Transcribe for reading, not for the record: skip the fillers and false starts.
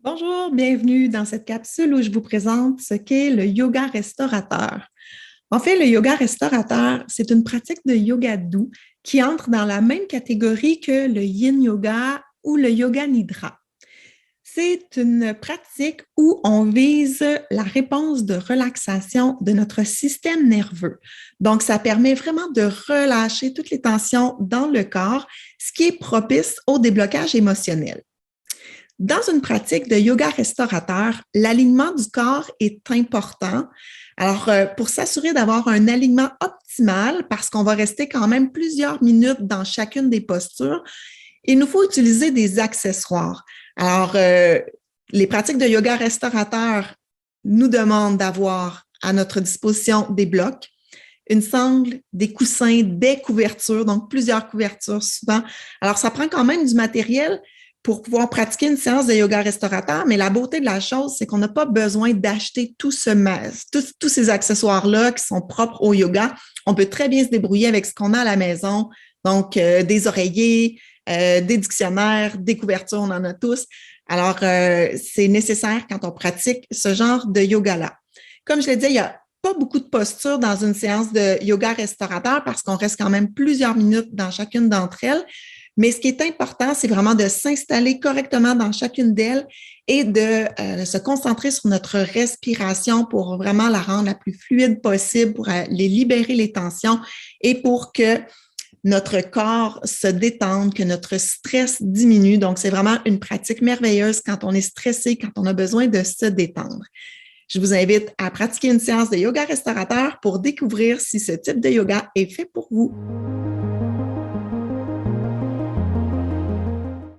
Bonjour, bienvenue dans cette capsule où je vous présente ce qu'est le yoga restaurateur. En fait, le yoga restaurateur, c'est une pratique de yoga doux qui entre dans la même catégorie que le yin yoga ou le yoga nidra. C'est une pratique où on vise la réponse de relaxation de notre système nerveux. Donc, ça permet vraiment de relâcher toutes les tensions dans le corps, ce qui est propice au déblocage émotionnel. Dans une pratique de yoga restaurateur, l'alignement du corps est important. Alors, pour s'assurer d'avoir un alignement optimal, parce qu'on va rester quand même plusieurs minutes dans chacune des postures, il nous faut utiliser des accessoires. Alors, les pratiques de yoga restaurateur nous demandent d'avoir à notre disposition des blocs, une sangle, des coussins, des couvertures, donc plusieurs couvertures souvent. Alors, ça prend quand même du matériel pour pouvoir pratiquer une séance de yoga restaurateur, mais la beauté de la chose, c'est qu'on n'a pas besoin d'acheter tous ces accessoires-là qui sont propres au yoga. On peut très bien se débrouiller avec ce qu'on a à la maison, donc des oreillers, des dictionnaires, des couvertures, on en a tous. Alors, c'est nécessaire quand on pratique ce genre de yoga-là. Comme je l'ai dit, il y a pas beaucoup de postures dans une séance de yoga restaurateur parce qu'on reste quand même plusieurs minutes dans chacune d'entre elles. Mais ce qui est important, c'est vraiment de s'installer correctement dans chacune d'elles et de se concentrer sur notre respiration pour vraiment la rendre la plus fluide possible, pour les libérer les tensions et pour que notre corps se détende, que notre stress diminue. Donc, c'est vraiment une pratique merveilleuse quand on est stressé, quand on a besoin de se détendre. Je vous invite à pratiquer une séance de yoga restaurateur pour découvrir si ce type de yoga est fait pour vous.